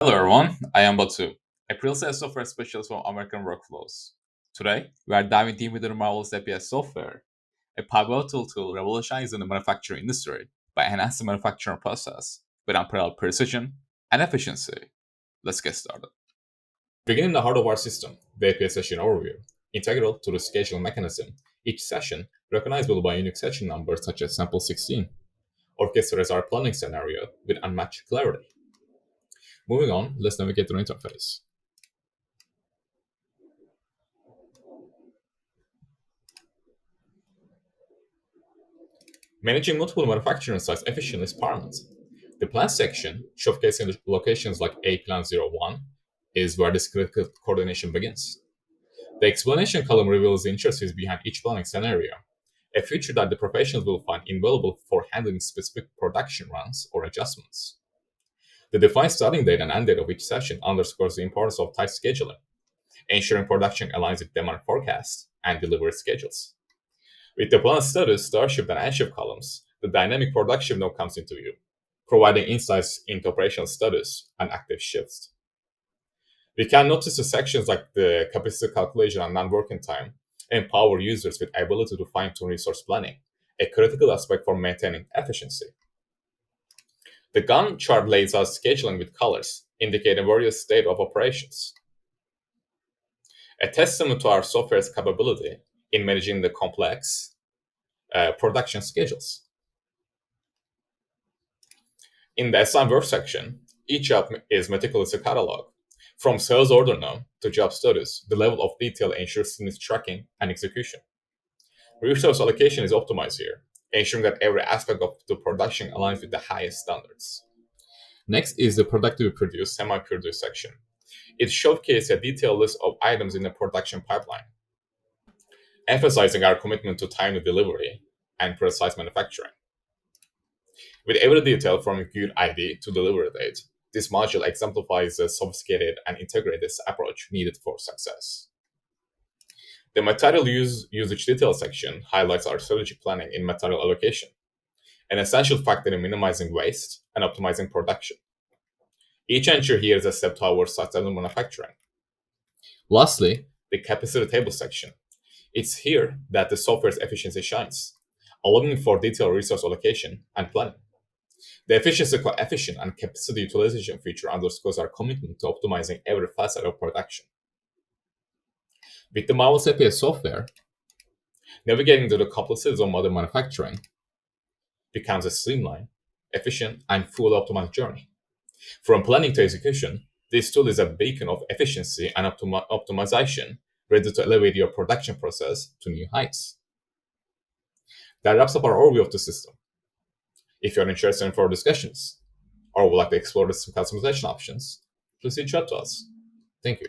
Hello everyone, I am Batu, a pre-sales software specialist from American Workflows. Today, we are diving deep into the marvelous APS software, a pivotal tool revolutionizing the manufacturing industry by enhancing the manufacturing process with unparalleled precision and efficiency. Let's get started. Beginning the heart of our system, the APS session overview, integral to the scheduling mechanism, each session recognizable by unique session numbers such as sample 16, orchestrates our planning scenario with unmatched clarity. Moving on, let's navigate the interface. Managing multiple manufacturing sites efficiently is paramount. The plan section, showcasing the locations like A Plan 01, is where this critical coordination begins. The explanation column reveals the intricacies behind each planning scenario, a feature that the professionals will find invaluable for handling specific production runs or adjustments. The defined starting date and end date of each session underscores the importance of tight scheduling, ensuring production aligns with demand forecasts and delivery schedules. With the plan status, Starship, and Anship columns, the dynamic production node comes into view, providing insights into operational status and active shifts. We can notice the sections like the capacity calculation and non-working time empower users with ability to fine-tune resource planning, a critical aspect for maintaining efficiency. The Gantt chart lays out scheduling with colors, indicating various state of operations. A testament to our software's capability in managing the complex production schedules. In the assign work section, each job is meticulously cataloged. From sales order node to job status, the level of detail ensures smooth tracking and execution. Resource allocation is optimized here, ensuring that every aspect of the production aligns with the highest standards. Next is the productively produced, semi-produced section. It showcases a detailed list of items in the production pipeline, emphasizing our commitment to timely delivery and precise manufacturing. With every detail from good ID to delivery date, this module exemplifies the sophisticated and integrated approach needed for success. The material usage detail section highlights our strategic planning in material allocation, an essential factor in minimizing waste and optimizing production. Each entry here is a step towards sustainable manufacturing. Lastly, the capacity table section. It's here that the software's efficiency shines, allowing for detailed resource allocation and planning. The efficiency coefficient and capacity utilization feature underscores our commitment to optimizing every facet of production. With the marvelous APS software, navigating through the complexities of modern manufacturing becomes a streamlined, efficient, and fully optimized journey. From planning to execution, this tool is a beacon of efficiency and optimization, ready to elevate your production process to new heights. That wraps up our overview of the system. If you're interested in further discussions or would like to explore some customization options, please reach out to us. Thank you.